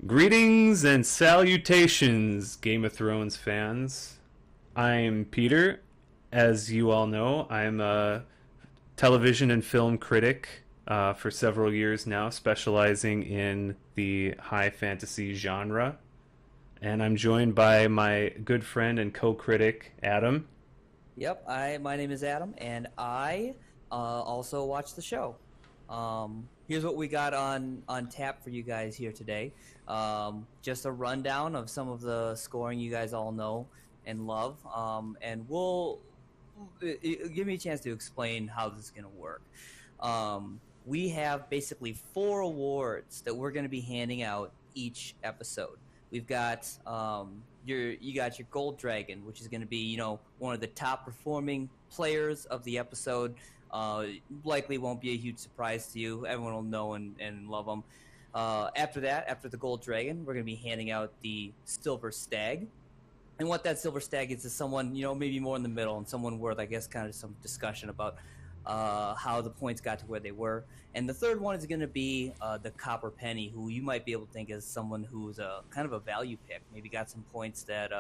Greetings and salutations, Game of Thrones fans. I'm Peter. As you all know, I'm a television and film critic for several years now, specializing in the high fantasy genre. And I'm joined by my good friend and co-critic, Adam. Yep, my name is Adam, and I also watch the show. Here's what we got on tap for you guys here today. Just a rundown of some of the scoring you guys all know and love, and give me a chance to explain how this is going to work. We have basically 4 awards that we're going to be handing out each episode. We've got you got your Gold Dragon, which is going to be one of the top performing players of the episode. Likely won't be a huge surprise to you. Everyone will know and love them. After that, after the Gold Dragon, we're going to be handing out the Silver Stag. And what that Silver Stag is someone, maybe more in the middle and someone worth, I guess, kind of some discussion about how the points got to where they were. And the third one is going to be the Copper Penny, who you might be able to think is someone who's a kind of a value pick, maybe got some points that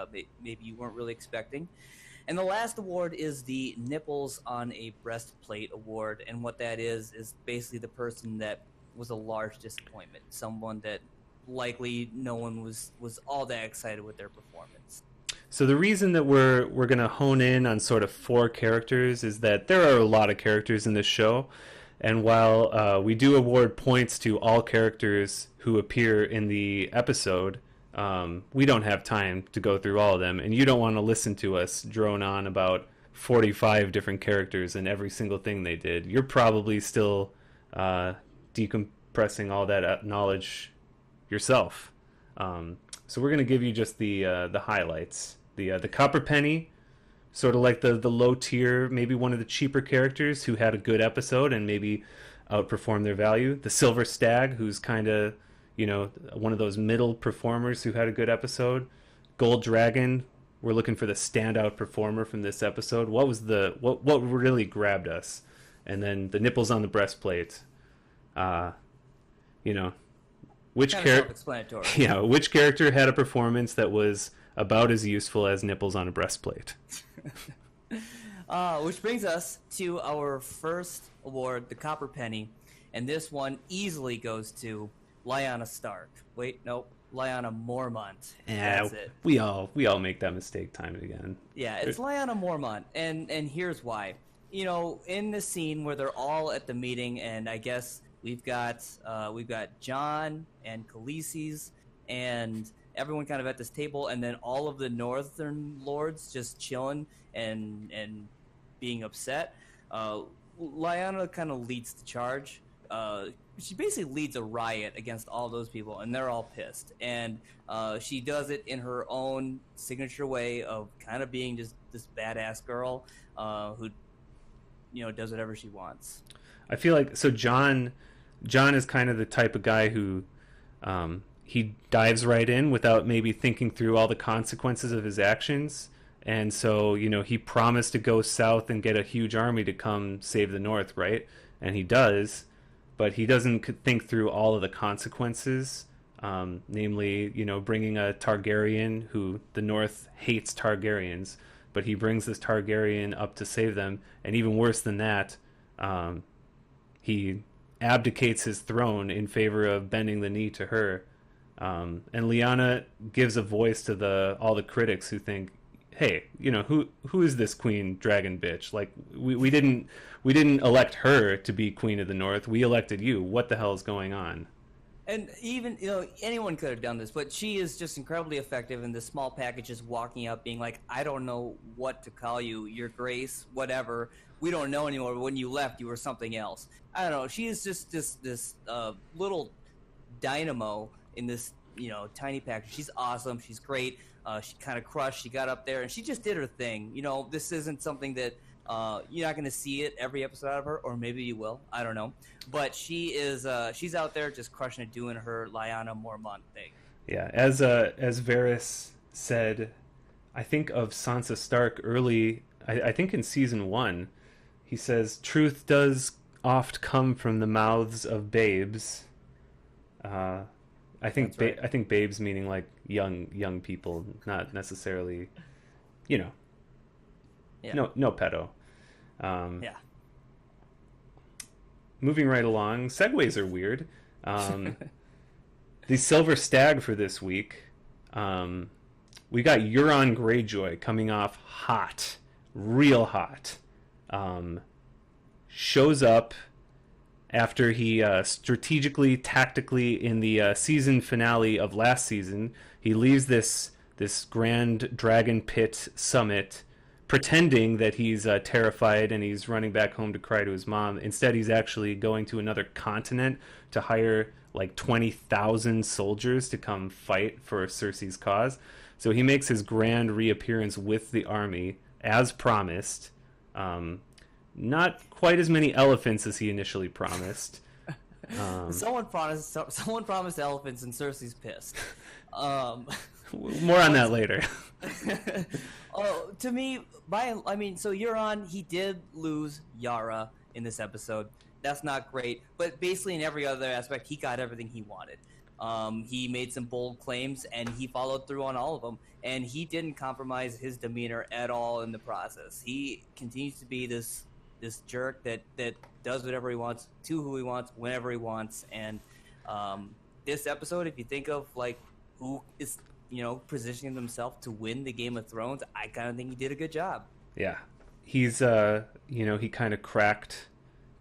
maybe you weren't really expecting. And the last award is the Nipples on a Breastplate award. And what that is basically the person that was a large disappointment, someone that likely no one was all that excited with their performance. So the reason that we're gonna hone in on sort of 4 characters is that there are a lot of characters in this show, and while we do award points to all characters who appear in the episode, we don't have time to go through all of them, and you don't want to listen to us drone on about 45 different characters and every single thing they did. You're probably still decompressing all that knowledge yourself. So we're going to give you just the highlights. The Copper Penny, sort of like the low tier, maybe one of the cheaper characters who had a good episode and maybe outperformed their value. The Silver Stag, who's kind of one of those middle performers who had a good episode. Gold Dragon, we're looking for the standout performer from this episode. What was what really grabbed us? And then the Nipples on the Breastplate. Which Kind of character? self-explanatory. Yeah, which character had a performance that was about as useful as Nipples on a Breastplate? Which brings us to our first award, the Copper Penny, and this one easily goes to Lyanna Stark. Wait, nope, Lyanna Mormont. Yeah, That's it. we all make that mistake time and again. Yeah, it's Lyanna Mormont, and here's why. In the scene where they're all at the meeting, and I guess we've got Jon and Khaleesi's and everyone kind of at this table, and then all of the Northern Lords just chilling and being upset. Lyanna kind of leads the charge. She basically leads a riot against all those people, and they're all pissed. And she does it in her own signature way of kind of being just this badass girl who, does whatever she wants. I feel like Jon is kind of the type of guy who he dives right in without maybe thinking through all the consequences of his actions. And so, he promised to go south and get a huge army to come save the North, right? And he does, but he doesn't think through all of the consequences, namely, bringing a Targaryen who the North hates Targaryens, but he brings this Targaryen up to save them. And even worse than that, he abdicates his throne in favor of bending the knee to her. And Lyanna gives a voice to all the critics who think, hey, who is this queen dragon bitch? Like we didn't elect her to be queen of the North. We elected you. What the hell is going on? And even anyone could have done this, but she is just incredibly effective in this small package, just walking up, being like, "I don't know what to call you, Your Grace, whatever. We don't know anymore. But when you left, you were something else." I don't know. She is just this little dynamo in this tiny package. She's awesome. She's great. She kind of crushed. She got up there and she just did her thing. This isn't something that you're not going to see it every episode out of her, or maybe you will. I don't know. But she's out there just crushing it, doing her Lyanna Mormont thing. Yeah, as Varys said, I think of Sansa Stark early. I think in season 1, he says, "Truth does oft come from the mouths of babes." I think That's right. I think babes meaning like young people, not necessarily, you know, Yeah. no pedo. Um, Yeah. moving right along, segues are weird. Um, the Silver Stag for this week. Um, we got Euron Greyjoy coming off hot, real hot. Um, shows up after he strategically, tactically, in the season finale of last season, he leaves this grand dragon pit summit, pretending that he's terrified and he's running back home to cry to his mom. Instead, he's actually going to another continent to hire like 20,000 soldiers to come fight for Cersei's cause. So he makes his grand reappearance with the army as promised. Not quite as many elephants as he initially promised. Someone promised elephants, and Cersei's pissed. More on that later. Oh, to me, so Euron, he did lose Yara in this episode. That's not great, but basically in every other aspect, he got everything he wanted. He made some bold claims, and he followed through on all of them. And he didn't compromise his demeanor at all in the process. He continues to be this jerk that does whatever he wants, to who he wants, whenever he wants. And this episode, if you think of like who is positioning himself to win the Game of Thrones, I kind of think he did a good job. Yeah, he's he kind of cracked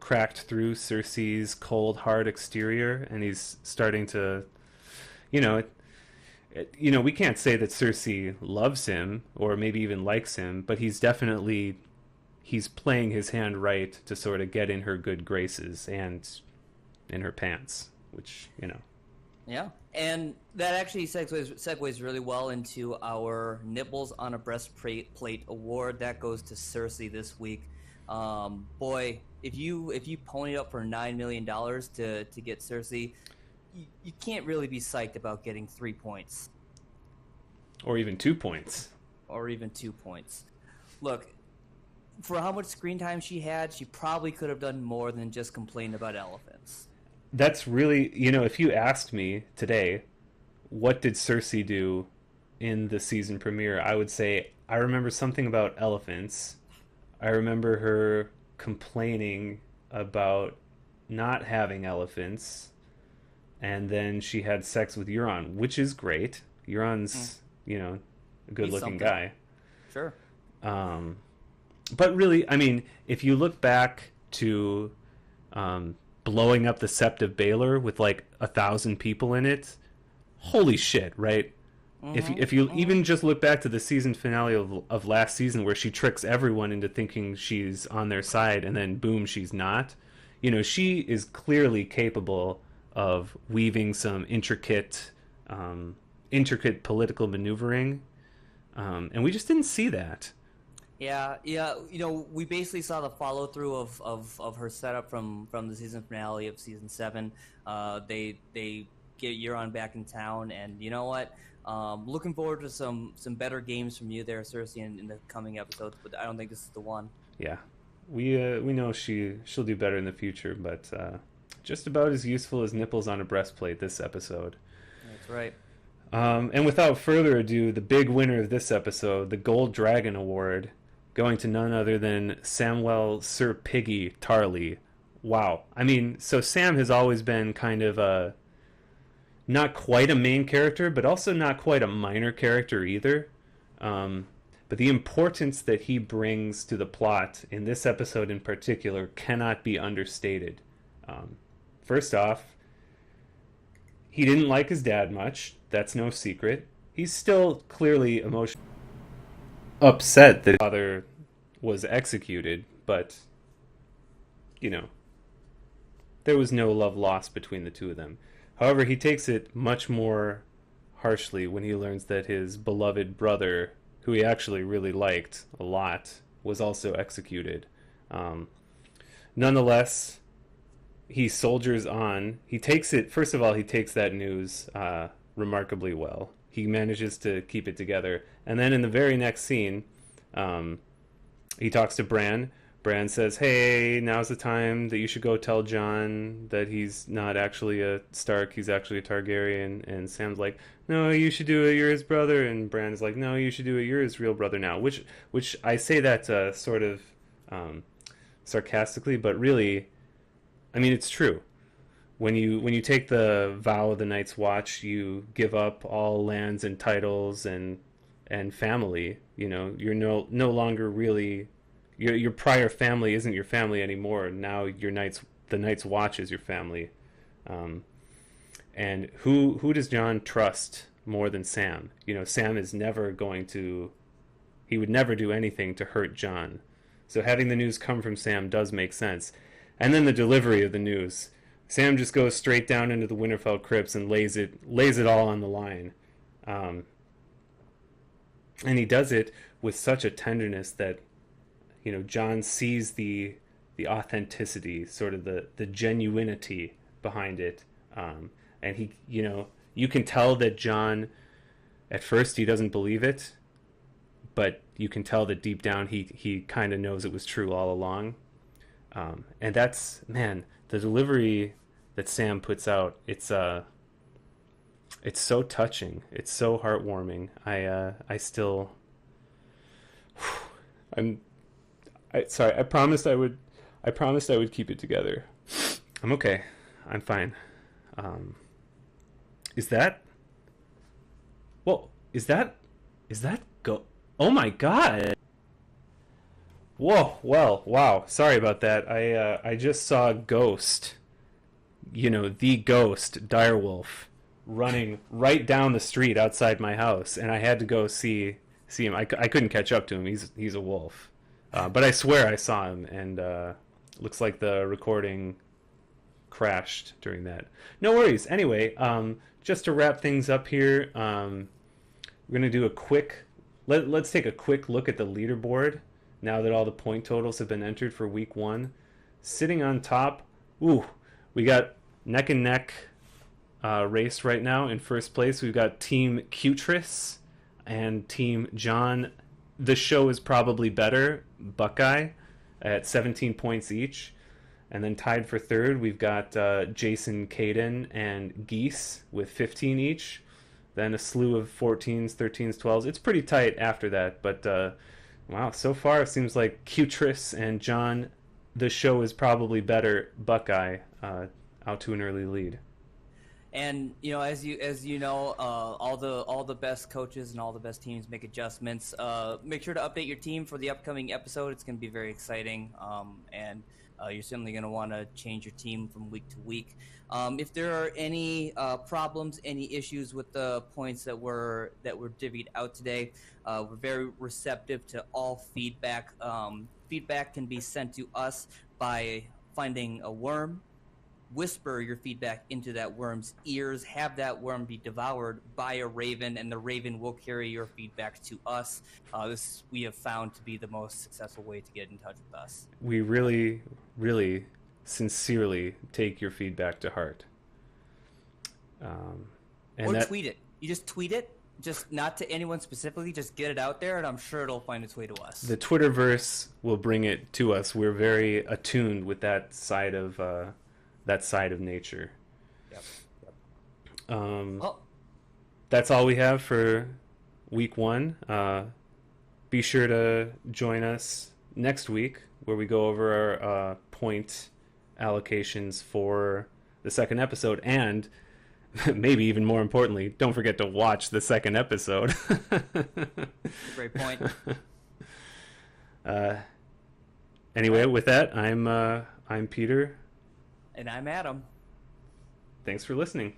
through Cersei's cold, hard exterior, and he's starting to, we can't say that Cersei loves him or maybe even likes him, but he's playing his hand right to sort of get in her good graces and in her pants, which. Yeah, and that actually segues really well into our Nipples on a Breastplate award. That goes to Cersei this week. Boy, if you pony up for $9 million to get Cersei, you can't really be psyched about getting 3 points. Or even 2 points. Or even 2 points. Look, for how much screen time she had, she probably could have done more than just complain about elephants. That's really, if you asked me today, what did Cersei do in the season premiere, I would say I remember something about elephants. I remember her complaining about not having elephants, and then she had sex with Euron, which is great. Euron's, a good-looking guy. Sure. But really, I mean, if you look back to blowing up the Sept of Baelor with like 1,000 people in it, holy shit, right? If you even just look back to the season finale of last season, where she tricks everyone into thinking she's on their side, and then boom, she's not. She is clearly capable of weaving some intricate political maneuvering, and we just didn't see that. Yeah. We basically saw the follow through of her setup from the season finale of season 7. They get Euron back in town, and you know what? Looking forward to some better games from you there, Cersei, in the coming episodes. But I don't think this is the one. Yeah, we know she'll do better in the future, but just about as useful as Nipples on a Breastplate this episode. That's right. And without further ado, the big winner of this episode, the Gold Dragon Award, going to none other than Samwell Sir Piggy Tarly. Wow. I mean, so Sam has always been kind of not quite a main character, but also not quite a minor character either. But the importance that he brings to the plot in this episode in particular cannot be understated. First off, he didn't like his dad much. That's no secret. He's still clearly emotionally upset that his father was executed, but there was no love lost between the two of them. However, he takes it much more harshly when he learns that his beloved brother, who he actually really liked a lot, was also executed. Nonetheless, he soldiers on. He takes it, first of all, he takes that news remarkably well. He manages to keep it together. And then in the very next scene, he talks to Bran. Bran says, "Hey, now's the time that you should go tell Jon that he's not actually a Stark, he's actually a Targaryen." And Sam's like, "No, you should do it. You're his brother." And Bran's like, "No, you should do it. You're his real brother now." Which I say that sort of sarcastically, but really, I mean, it's true. When you take the vow of the Night's Watch, you give up all lands and titles and family. You know, you're no longer really your prior family isn't your family anymore. Now the Night's Watch is your family. And who does Jon trust more than Sam? You know, Sam is never going to. He would never do anything to hurt Jon. So having the news come from Sam does make sense. And then the delivery of the news. Sam just goes straight down into the Winterfell crypts and lays it all on the line. And he does it with such a tenderness that, you know, Jon sees the authenticity, sort of the genuinity behind it. And he, you know, you can tell that Jon, at first he doesn't believe it, but you can tell that deep down he kind of knows it was true all along. And that's, man, the delivery that Sam puts out, it's so touching. It's so heartwarming. Sorry, I promised I would keep it together. I'm okay. I'm fine. Is that go? Oh my God. Whoa, well, wow. Sorry about that. I just saw a ghost. You know, the ghost, direwolf, running right down the street outside my house, and I had to go see him. I couldn't catch up to him. He's a wolf. But I swear I saw him, and looks like the recording crashed during that. No worries. Anyway, just to wrap things up here, we're gonna do a quick. Let's take a quick look at the leaderboard now that all the point totals have been entered for week 1. Sitting on top, we got neck and neck race right now. In first place, we've got Team Cutris and Team Jon. The show is probably better, Buckeye, at 17 points each. And then tied for third, we've got Jason Caden and Geese with 15 each. Then a slew of 14s, 13s, 12s. It's pretty tight after that, but wow, so far it seems like Cutris and Jon, the show is probably better, Buckeye, out to an early lead. And you know, as you know, all the best coaches and all the best teams make adjustments. Make sure to update your team for the upcoming episode. It's going to be very exciting, and you're certainly going to want to change your team from week to week. If there are any problems, any issues with the points that were divvied out today, we're very receptive to all feedback. Feedback can be sent to us by finding a worm. Whisper your feedback into that worm's ears, have that worm be devoured by a raven, and the raven will carry your feedback to us. This we have found to be the most successful way to get in touch with us. We really, really sincerely take your feedback to heart. Or tweet it. You just tweet it, just not to anyone specifically, just get it out there, and I'm sure it'll find its way to us. The Twitterverse will bring it to us. We're very attuned with that side of nature. Yep. That's all we have for week 1. Be sure to join us next week where we go over our point allocations for the second episode, and maybe even more importantly, don't forget to watch the second episode. Great point. Anyway, with that, I'm Peter. And I'm Adam. Thanks for listening.